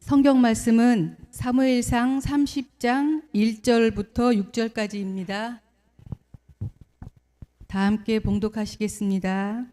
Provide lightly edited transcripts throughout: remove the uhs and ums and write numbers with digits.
성경 말씀은 사무엘상 30장 1절부터 6절까지입니다. 다 함께 봉독하시겠습니다.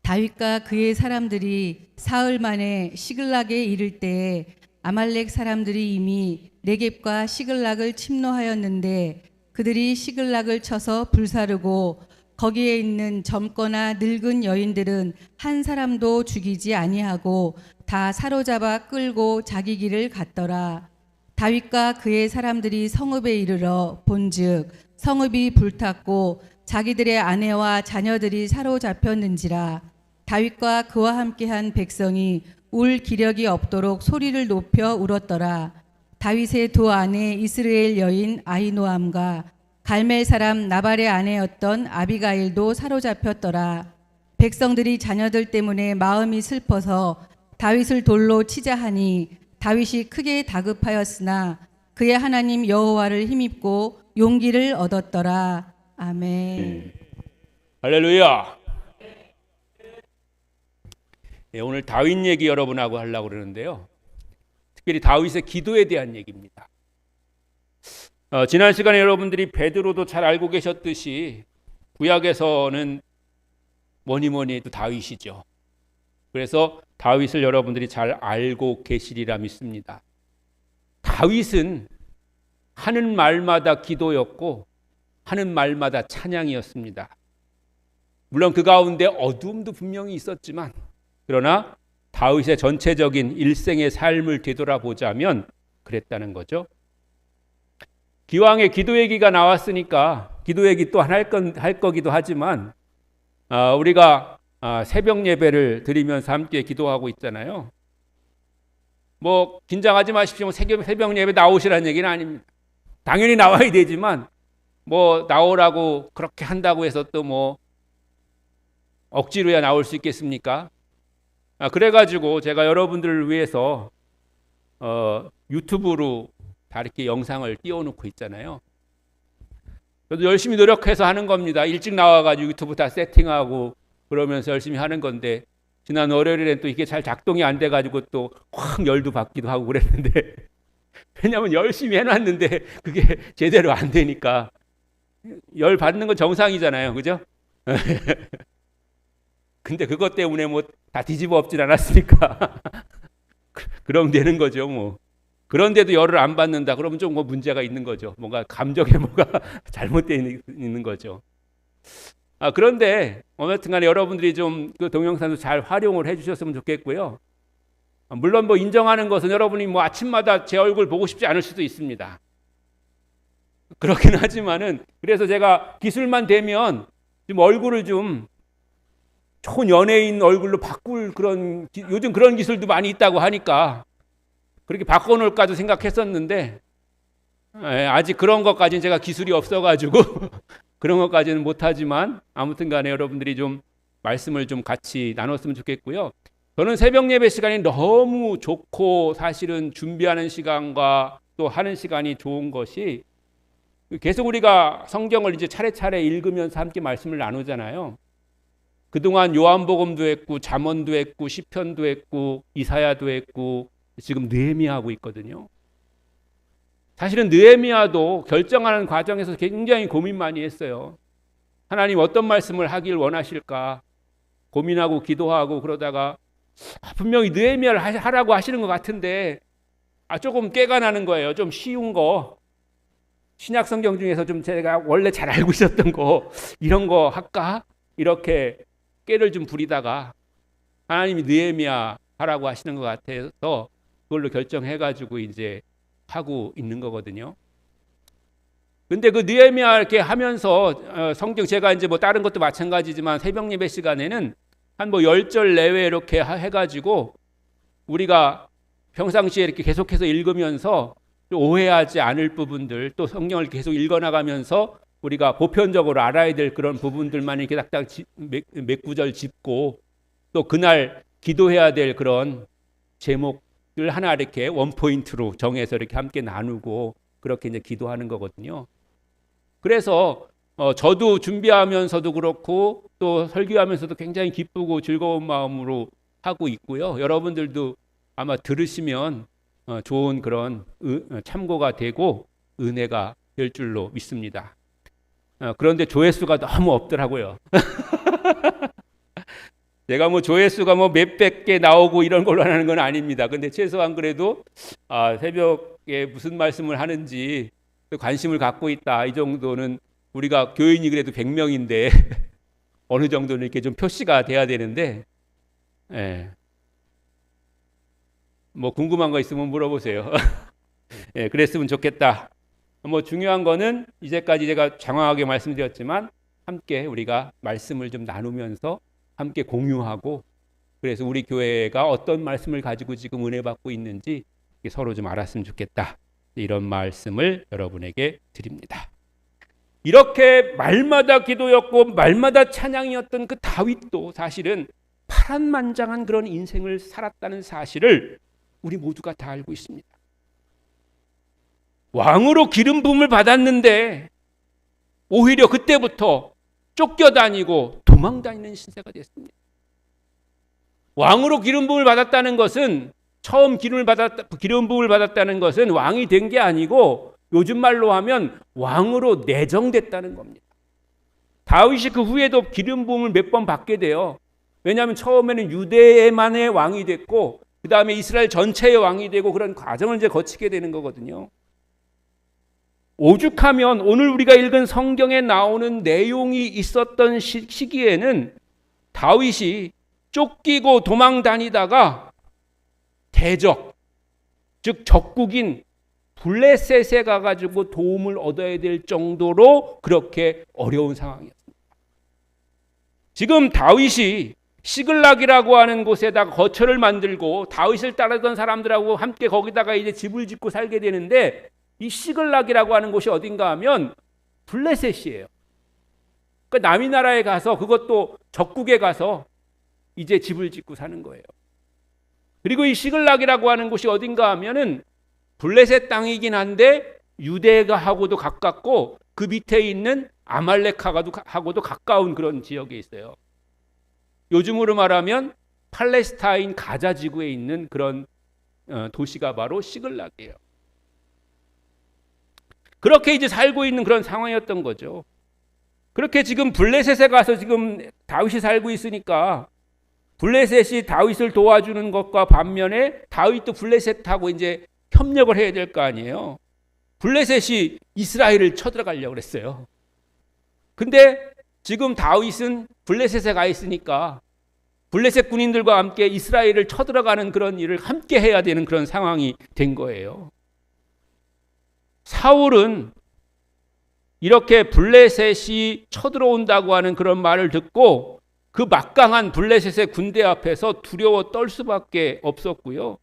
다윗과 그의 사람들이 사흘 만에 시글락에 이를 때에 아말렉 사람들이 이미 네겝과 시글락을 침노하였는데 그들이 시글락을 쳐서 불사르고 거기에 있는 젊거나 늙은 여인들은 한 사람도 죽이지 아니하고 다 사로잡아 끌고 자기 길을 갔더라. 다윗과 그의 사람들이 성읍에 이르러 본즉 성읍이 불탔고 자기들의 아내와 자녀들이 사로잡혔는지라. 다윗과 그와 함께한 백성이 울 기력이 없도록 소리를 높여 울었더라. 다윗의 두 아내 이스라엘 여인 아히노암과 갈멜 사람 나발의 아내였던 아비가일도 사로잡혔더라. 백성들이 자녀들 때문에 마음이 슬퍼서 다윗을 돌로 치자 하니 다윗이 크게 다급하였으나 그의 하나님 여호와를 힘입고 용기를 얻었더라. 아멘. 할렐루야. 네, 오늘 다윗 얘기 여러분하고 하려고 그러는데요. 특별히 다윗의 기도에 대한 얘기입니다. 지난 시간에 여러분들이 베드로도 잘 알고 계셨듯이 구약에서는 뭐니 해도 다윗이죠. 그래서 다윗을 여러분들이 잘 알고 계시리라 믿습니다. 다윗은 하는 말마다 기도였고 하는 말마다 찬양이었습니다. 물론 그 가운데 어두움도 분명히 있었지만 그러나 다윗의 전체적인 일생의 삶을 되돌아보자면 그랬다는 거죠. 기왕에 기도 얘기가 나왔으니까 기도 얘기 또 할 거기도 하지만 우리가 새벽 예배를 드리면서 함께 기도하고 있잖아요. 뭐 긴장하지 마십시오. 새벽 예배 나오시라는 얘기는 아닙니다. 당연히 나와야 되지만 뭐 나오라고 그렇게 한다고 해서 또 뭐 억지로야 나올 수 있겠습니까? 그래가지고 제가 여러분들을 위해서 유튜브로 다 이렇게 영상을 띄워놓고 있잖아요. 저도 열심히 노력해서 하는 겁니다. 일찍 나와가지고 유튜브 다 세팅하고 그러면서 열심히 하는 건데 지난 월요일엔 또 이게 잘 작동이 안 돼가지고 또 확 열도 받기도 하고 그랬는데 왜냐하면 열심히 해놨는데 그게 제대로 안 되니까 열 받는 건 정상이잖아요, 그죠? 근데 그것 때문에 뭐 다 뒤집어 엎진 않았으니까 그럼 되는 거죠, 뭐. 그런데도 열을 안 받는다 그러면 좀 뭐 문제가 있는 거죠. 뭔가 감정에 뭐가 잘못되어 있는 거죠. 그런데 어쨌든 간에 여러분들이 좀 그 동영상도 잘 활용을 해주셨으면 좋겠고요. 물론 뭐 인정하는 것은 여러분이 뭐 아침마다 제 얼굴 보고 싶지 않을 수도 있습니다. 그렇긴 하지만은 그래서 제가 기술만 되면 좀 얼굴을 좀 좋은 연예인 얼굴로 바꿀 그런 요즘 그런 기술도 많이 있다고 하니까 그렇게 바꿔놓을까도 생각했었는데 아직 그런 것까지는 제가 기술이 없어가지고 그런 것까지는 못하지만 아무튼 간에 여러분들이 좀 말씀을 좀 같이 나눴으면 좋겠고요. 저는 새벽 예배 시간이 너무 좋고 사실은 준비하는 시간과 또 하는 시간이 좋은 것이 계속 우리가 성경을 이제 차례차례 읽으면서 함께 말씀을 나누잖아요. 그동안 요한복음도 했고 잠언도 했고 시편도 했고 이사야도 했고 지금 느헤미야하고 있거든요. 사실은 느헤미야도 결정하는 과정에서 굉장히 고민 많이 했어요. 하나님 어떤 말씀을 하길 원하실까 고민하고 기도하고 그러다가 분명히 느헤미야를 하라고 하시는 것 같은데 조금 깨가 나는 거예요. 좀 쉬운 거 신약 성경 중에서 좀 제가 원래 잘 알고 있었던 거 이런 거 할까? 이렇게 깨를 좀 부리다가 하나님이 느헤미야 하라고 하시는 것 같아서 그걸로 결정해가지고 이제 하고 있는 거거든요. 근데 그 느헤미야 이렇게 하면서 성경 제가 이제 뭐 다른 것도 마찬가지지만 새벽 예배 시간에는 한 뭐 10절 내외 이렇게 해가지고 우리가 평상시에 이렇게 계속해서 읽으면서 오해하지 않을 부분들 또 성경을 계속 읽어나가면서 우리가 보편적으로 알아야 될 그런 부분들만 이렇게 딱딱 몇 구절 짚고 또 그날 기도해야 될 그런 제목들 하나 이렇게 원포인트로 정해서 이렇게 함께 나누고 그렇게 이제 기도하는 거거든요. 그래서 저도 준비하면서도 그렇고 또 설교하면서도 굉장히 기쁘고 즐거운 마음으로 하고 있고요. 여러분들도 아마 들으시면 좋은 그런 참고가 되고 은혜가 될 줄로 믿습니다. 그런데 조회수가 너무 없더라고요. 제가 뭐 조회수가 뭐 몇백 개 나오고 이런 걸로 하는 건 아닙니다. 근데 최소한 그래도 새벽에 무슨 말씀을 하는지 관심을 갖고 있다. 이 정도는 우리가 교인이 그래도 100명인데 어느 정도는 이렇게 좀 표시가 돼야 되는데, 예. 뭐 궁금한 거 있으면 물어보세요. 예, 그랬으면 좋겠다. 뭐 중요한 거는 이제까지 제가 장황하게 말씀드렸지만 함께 우리가 말씀을 좀 나누면서 함께 공유하고, 그래서 우리 교회가 어떤 말씀을 가지고 지금 은혜 받고 있는지 서로 좀 알았으면 좋겠다. 이런 말씀을 여러분에게 드립니다. 이렇게 말마다 기도였고 말마다 찬양이었던 그 다윗도 사실은 파란만장한 그런 인생을 살았다는 사실을 우리 모두가 다 알고 있습니다. 왕으로 기름 부음을 받았는데 오히려 그때부터 쫓겨다니고 도망다니는 신세가 됐습니다. 왕으로 기름 부음을 받았다는 것은, 처음 기름 부음을 받았다는 것은 왕이 된 게 아니고 요즘 말로 하면 왕으로 내정됐다는 겁니다. 다윗이 그 후에도 기름 부음을 몇 번 받게 돼요. 왜냐하면 처음에는 유대만의 왕이 됐고 그 다음에 이스라엘 전체의 왕이 되고 그런 과정을 이제 거치게 되는 거거든요. 오죽하면 오늘 우리가 읽은 성경에 나오는 내용이 있었던 시기에는 다윗이 쫓기고 도망 다니다가 대적, 즉 적국인 블레셋에 가가지고 도움을 얻어야 될 정도로 그렇게 어려운 상황이었습니다. 지금 다윗이 시글락이라고 하는 곳에다가 거처를 만들고 다윗을 따르던 사람들하고 함께 거기다가 이제 집을 짓고 살게 되는데, 이 시글락이라고 하는 곳이 어딘가 하면 블레셋이에요. 그러니까 남이 나라에 가서, 그것도 적국에 가서 이제 집을 짓고 사는 거예요. 그리고 이 시글락이라고 하는 곳이 어딘가 하면은 블레셋 땅이긴 한데 유대가하고도 가깝고 그 밑에 있는 아말렉하고도 가까운 그런 지역에 있어요. 요즘으로 말하면 팔레스타인 가자 지구에 있는 그런 도시가 바로 시글락이에요. 그렇게 이제 살고 있는 그런 상황이었던 거죠. 그렇게 지금 블레셋에 가서 지금 다윗이 살고 있으니까 블레셋이 다윗을 도와주는 것과 반면에 다윗도 블레셋하고 이제 협력을 해야 될 거 아니에요. 블레셋이 이스라엘을 쳐들어가려고 그랬어요. 근데 지금 다윗은 블레셋에 가 있으니까 블레셋 군인들과 함께 이스라엘을 쳐들어가는 그런 일을 함께 해야 되는 그런 상황이 된 거예요. 사울은 이렇게 블레셋이 쳐들어온다고 하는 그런 말을 듣고 그 막강한 블레셋의 군대 앞에서 두려워 떨 수밖에 없었고요.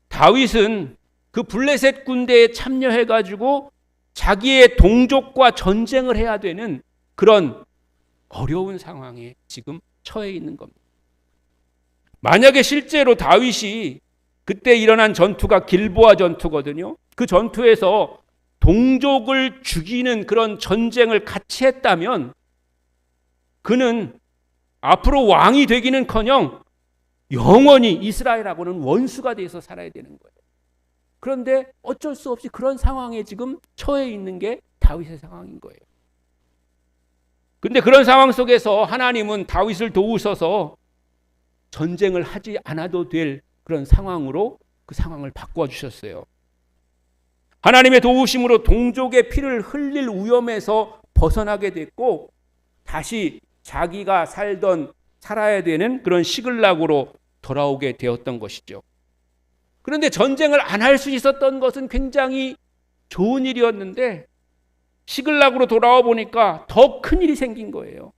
다윗은 그 블레셋 군대에 참여해가지고 자기의 동족과 전쟁을 해야 되는 그런 어려운 상황에 지금 처해 있는 겁니다. 만약에 실제로 다윗이 그때 일어난 전투가 길보아 전투거든요. 그 전투에서 동족을 죽이는 그런 전쟁을 같이 했다면 그는 앞으로 왕이 되기는커녕 영원히 이스라엘하고는 원수가 돼서 살아야 되는 거예요. 그런데 어쩔 수 없이 그런 상황에 지금 처해 있는 게 다윗의 상황인 거예요. 근데 그런 상황 속에서 하나님은 다윗을 도우셔서 전쟁을 하지 않아도 될 그런 상황으로 그 상황을 바꿔 주셨어요. 하나님의 도우심으로 동족의 피를 흘릴 위험에서 벗어나게 됐고 다시 자기가 살아야 되는 그런 시글락으로 돌아오게 되었던 것이죠. 그런데 전쟁을 안 할 수 있었던 것은 굉장히 좋은 일이었는데 시글락으로 돌아와 보니까 더 큰 일이 생긴 거예요.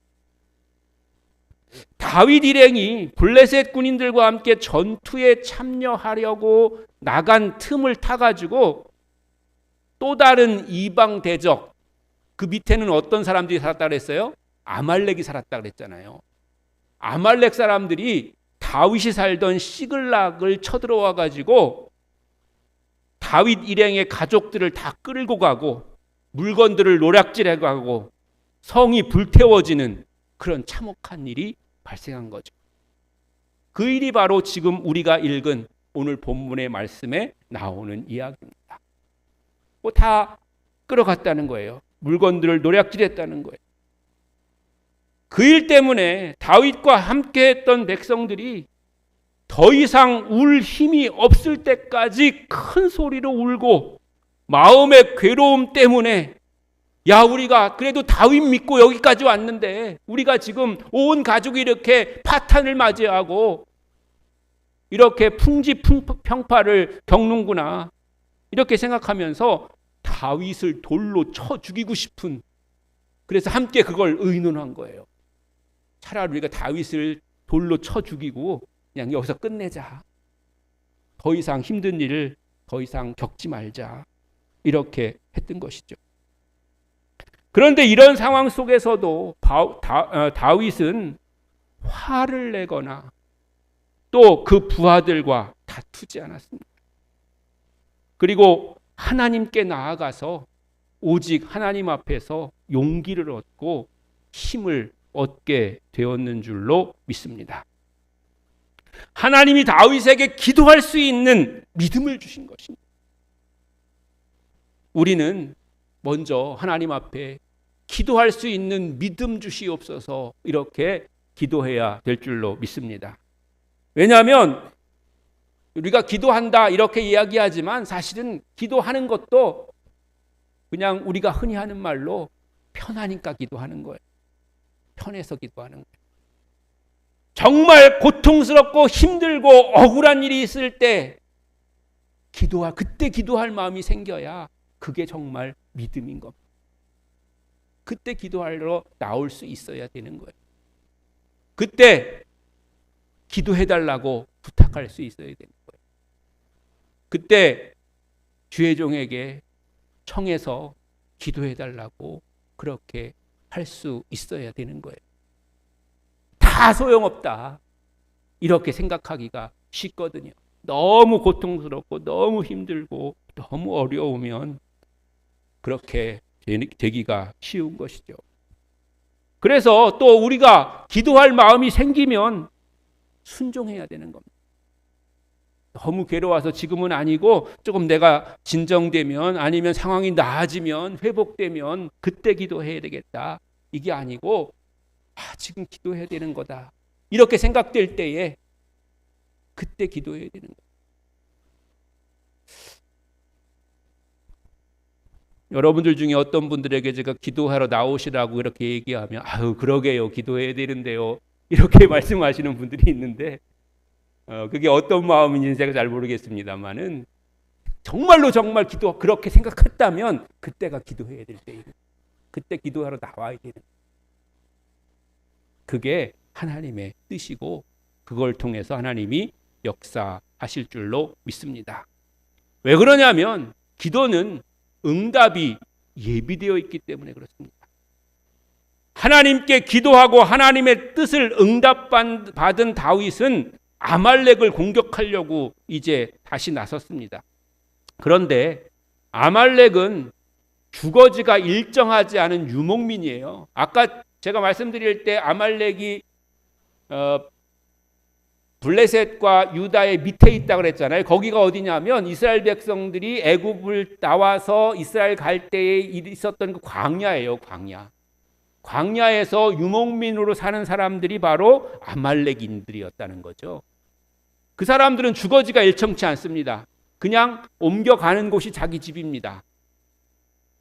다윗 일행이 블레셋 군인들과 함께 전투에 참여하려고 나간 틈을 타가지고 또 다른 이방 대적, 그 밑에는 어떤 사람들이 살았다 그랬어요? 아말렉이 살았다 그랬잖아요. 아말렉 사람들이 다윗이 살던 시글락을 쳐들어와 가지고 다윗 일행의 가족들을 다 끌고 가고 물건들을 노략질해 가고 성이 불태워지는 그런 참혹한 일이 발생한 거죠. 그 일이 바로 지금 우리가 읽은 오늘 본문의 말씀에 나오는 이야기입니다. 뭐 다 끌어갔다는 거예요. 물건들을 노략질했다는 거예요. 그 일 때문에 다윗과 함께했던 백성들이 더 이상 울 힘이 없을 때까지 큰 소리로 울고 마음의 괴로움 때문에 야, 우리가 그래도 다윗 믿고 여기까지 왔는데 우리가 지금 온 가족이 이렇게 파탄을 맞이하고 이렇게 풍지평파를 겪는구나 이렇게 생각하면서 다윗을 돌로 쳐 죽이고 싶은, 그래서 함께 그걸 의논한 거예요. 차라리 우리가 다윗을 돌로 쳐 죽이고 그냥 여기서 끝내자. 더 이상 힘든 일을 더 이상 겪지 말자. 이렇게 했던 것이죠. 그런데 이런 상황 속에서도 다윗은 화를 내거나 또 그 부하들과 다투지 않았습니다. 그리고 하나님께 나아가서 오직 하나님 앞에서 용기를 얻고 힘을 얻게 되었는 줄로 믿습니다. 하나님이 다윗에게 기도할 수 있는 믿음을 주신 것입니다. 우리는 먼저 하나님 앞에 기도할 수 있는 믿음 주시옵소서 이렇게 기도해야 될 줄로 믿습니다. 왜냐하면 우리가 기도한다 이렇게 이야기하지만 사실은 기도하는 것도 그냥 우리가 흔히 하는 말로 편하니까 기도하는 거예요. 편해서 기도하는 거예요. 정말 고통스럽고 힘들고 억울한 일이 있을 때 그때 기도할 마음이 생겨야 그게 정말 믿음인 겁니다. 그때 기도하러 나올 수 있어야 되는 거예요. 그때 기도해달라고 부탁할 수 있어야 되는 거예요. 그때 주의 종에게 청해서 기도해달라고 그렇게 할 수 있어야 되는 거예요. 다 소용없다 이렇게 생각하기가 쉽거든요. 너무 고통스럽고 너무 힘들고 너무 어려우면 그렇게 되기가 쉬운 것이죠. 그래서 또 우리가 기도할 마음이 생기면 순종해야 되는 겁니다. 너무 괴로워서 지금은 아니고 조금 내가 진정되면 아니면 상황이 나아지면 회복되면 그때 기도해야 되겠다. 이게 아니고 지금 기도해야 되는 거다. 이렇게 생각될 때에 그때 기도해야 되는 거예요. 여러분들 중에 어떤 분들에게 제가 기도하러 나오시라고 이렇게 얘기하면 아유 그러게요 기도해야 되는데요 이렇게 말씀하시는 분들이 있는데 그게 어떤 마음인지는 제가 잘 모르겠습니다만은 정말로 정말 그렇게 생각했다면 그때가 기도해야 될 때예요. 그때 기도하러 나와야 되는 그게 하나님의 뜻이고 그걸 통해서 하나님이 역사하실 줄로 믿습니다. 왜 그러냐면 기도는 응답이 예비되어 있기 때문에 그렇습니다. 하나님께 기도하고 하나님의 뜻을 응답받은 다윗은 아말렉을 공격하려고 이제 다시 나섰습니다. 그런데 아말렉은 주거지가 일정하지 않은 유목민이에요. 아까 제가 말씀드릴 때 아말렉이 블레셋과 유다의 밑에 있다고 그랬잖아요. 거기가 어디냐면 이스라엘 백성들이 애굽을 나와서 이스라엘 갈 때에 있었던 그 광야예요. 광야에서 유목민으로 사는 사람들이 바로 아말렉인들이었다는 거죠. 그 사람들은 주거지가 일정치 않습니다. 그냥 옮겨가는 곳이 자기 집입니다.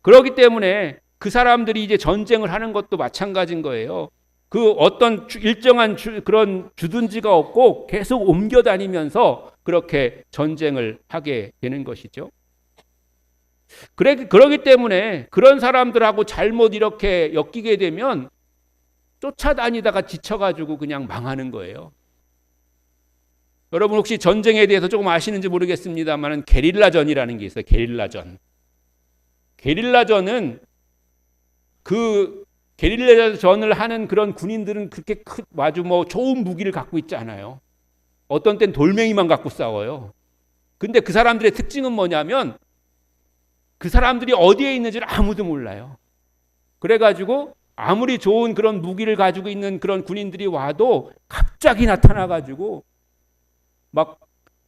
그렇기 때문에 그 사람들이 이제 전쟁을 하는 것도 마찬가지인 거예요. 그 어떤 일정한 그런 주둔지가 없고 계속 옮겨 다니면서 그렇게 전쟁을 하게 되는 것이죠. 그러기 때문에 그런 사람들하고 잘못 이렇게 엮이게 되면 쫓아다니다가 지쳐가지고 그냥 망하는 거예요. 여러분 혹시 전쟁에 대해서 조금 아시는지 모르겠습니다만 게릴라전이라는 게 있어요. 게릴라전은 그 게릴라전을 하는 그런 군인들은 그렇게 아주 좋은 무기를 갖고 있지 않아요. 어떤 땐 돌멩이만 갖고 싸워요. 근데 그 사람들의 특징은 뭐냐면 그 사람들이 어디에 있는지를 아무도 몰라요. 그래가지고 아무리 좋은 그런 무기를 가지고 있는 그런 군인들이 와도 갑자기 나타나가지고 막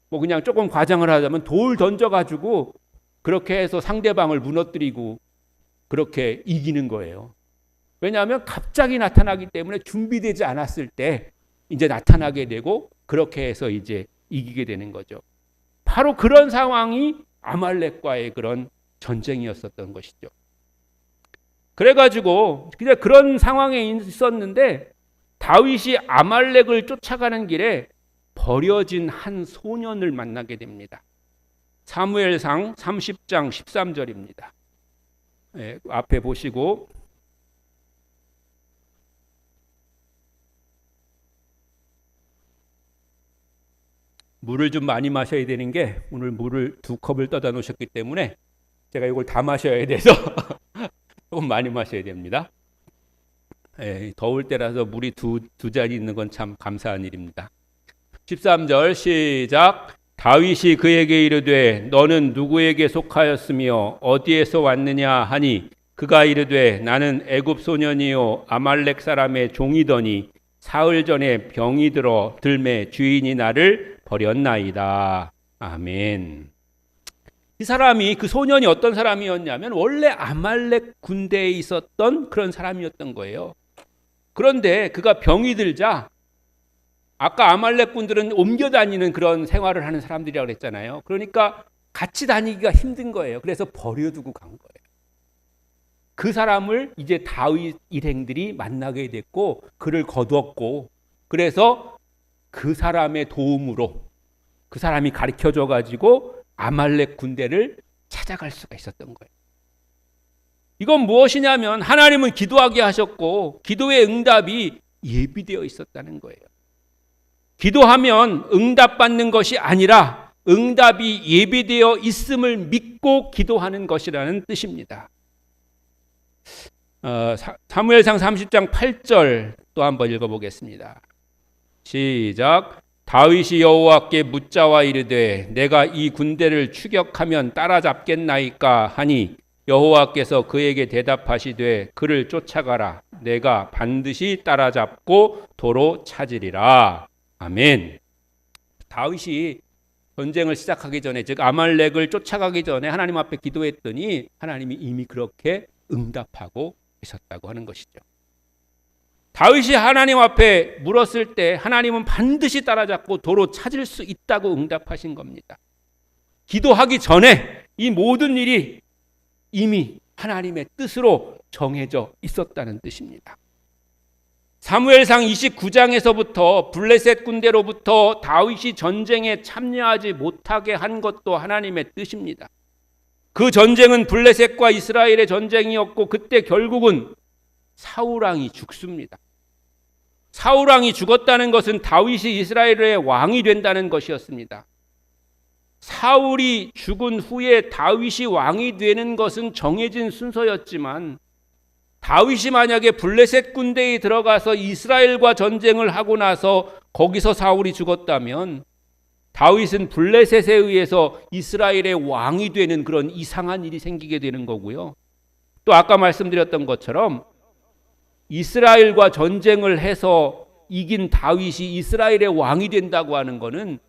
뭐 그냥 조금 과장을 하자면 돌 던져가지고 그렇게 해서 상대방을 무너뜨리고 그렇게 이기는 거예요. 왜냐하면 갑자기 나타나기 때문에 준비되지 않았을 때 이제 나타나게 되고 그렇게 해서 이제 이기게 되는 거죠. 바로 그런 상황이 아말렉과의 그런 전쟁이었었던 것이죠. 그래가지고 그냥 그런 상황에 있었는데 다윗이 아말렉을 쫓아가는 길에 버려진 한 소년을 만나게 됩니다. 사무엘상 30장 13절입니다. 네, 앞에 보시고 물을 좀 많이 마셔야 되는 게 오늘 물을 2컵을 떠다 놓으셨기 때문에 제가 이걸 다 마셔야 돼서 조금 많이 마셔야 됩니다. 예, 더울 때라서 물이 두 잔이 있는 건 참 감사한 일입니다. 13절 시작. 다윗이 그에게 이르되 너는 누구에게 속하였으며 어디에서 왔느냐 하니 그가 이르되 나는 애굽 소년이요 아말렉 사람의 종이더니 사흘 전에 병이 들매 주인이 나를 버렸나이다. 아멘. 이 사람이 그 소년이 어떤 사람이었냐면 원래 아말렉 군대에 있었던 그런 사람이었던 거예요. 그런데 그가 병이 들자 아까 아말렉 군들은 옮겨 다니는 그런 생활을 하는 사람들이라고 그랬잖아요. 그러니까 같이 다니기가 힘든 거예요. 그래서 버려두고 간 거예요. 그 사람을 이제 다윗 일행들이 만나게 됐고 그를 거두었고 그래서 그 사람의 도움으로 그 사람이 가르쳐줘 가지고 아말렉 군대를 찾아갈 수가 있었던 거예요. 이건 무엇이냐면 하나님은 기도하게 하셨고 기도의 응답이 예비되어 있었다는 거예요. 기도하면 응답받는 것이 아니라 응답이 예비되어 있음을 믿고 기도하는 것이라는 뜻입니다. 사무엘상 30장 8절 또 한번 읽어보겠습니다. 시작. 다윗이 여호와께 묻자와 이르되 내가 이 군대를 추격하면 따라잡겠나이까 하니 여호와께서 그에게 대답하시되 그를 쫓아가라. 내가 반드시 따라잡고 도로 찾으리라. 아멘. 다윗이 전쟁을 시작하기 전에 즉 아말렉을 쫓아가기 전에 하나님 앞에 기도했더니 하나님이 이미 그렇게 응답하고 있었다고 하는 것이죠. 다윗이 하나님 앞에 물었을 때 하나님은 반드시 따라잡고 도로 찾을 수 있다고 응답하신 겁니다. 기도하기 전에 이 모든 일이 이미 하나님의 뜻으로 정해져 있었다는 뜻입니다. 사무엘상 29장에서부터 블레셋 군대로부터 다윗이 전쟁에 참여하지 못하게 한 것도 하나님의 뜻입니다. 그 전쟁은 블레셋과 이스라엘의 전쟁이었고 그때 결국은 사울왕이 죽습니다. 사울왕이 죽었다는 것은 다윗이 이스라엘의 왕이 된다는 것이었습니다. 사울이 죽은 후에 다윗이 왕이 되는 것은 정해진 순서였지만 다윗이 만약에 블레셋 군대에 들어가서 이스라엘과 전쟁을 하고 나서 거기서 사울이 죽었다면 다윗은 블레셋에 의해서 이스라엘의 왕이 되는 그런 이상한 일이 생기게 되는 거고요. 또 아까 말씀드렸던 것처럼 이스라엘과 전쟁을 해서 이긴 다윗이 이스라엘의 왕이 된다고 하는 것은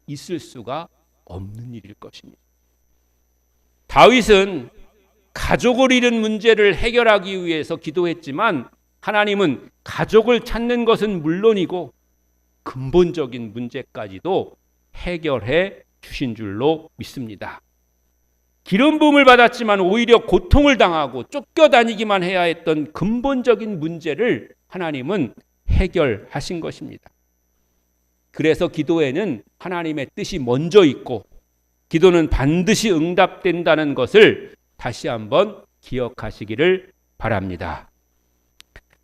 있을 수가 없는 일일 것입니다. 다윗은 가족을 잃은 문제를 해결하기 위해서 기도했지만 하나님은 가족을 찾는 것은 물론이고 근본적인 문제까지도 해결해 주신 줄로 믿습니다. 기름 부음을 받았지만 오히려 고통을 당하고 쫓겨다니기만 해야 했던 근본적인 문제를 하나님은 해결하신 것입니다. 그래서 기도에는 하나님의 뜻이 먼저 있고 기도는 반드시 응답된다는 것을 다시 한번 기억하시기를 바랍니다.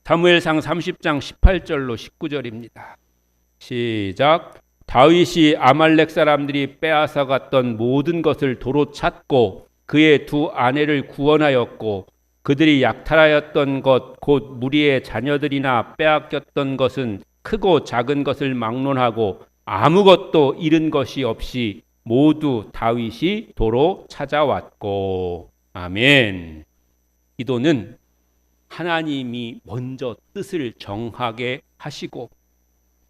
사무엘상 30장 18절로 19절입니다. 시작. 다윗이 아말렉 사람들이 빼앗아 갔던 모든 것을 도로 찾고 그의 두 아내를 구원하였고 그들이 약탈하였던 것 곧 무리의 자녀들이나 빼앗겼던 것은 크고 작은 것을 막론하고 아무것도 잃은 것이 없이 모두 다윗이 도로 찾아왔고. 아멘. 기도는 하나님이 먼저 뜻을 정하게 하시고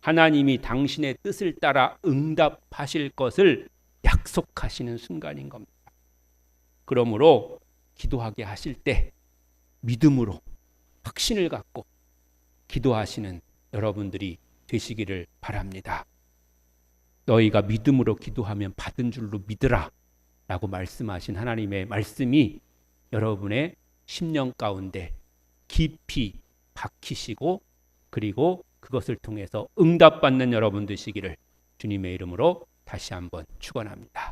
하나님이 당신의 뜻을 따라 응답하실 것을 약속하시는 순간인 겁니다. 그러므로 기도하게 하실 때 믿음으로 확신을 갖고 기도하시는 여러분들이 되시기를 바랍니다. 너희가 믿음으로 기도하면 받은 줄로 믿으라 라고 말씀하신 하나님의 말씀이 여러분의 심령 가운데 깊이 박히시고 그리고 그것을 통해서 응답받는 여러분 되시기를 주님의 이름으로 다시 한번 축원합니다.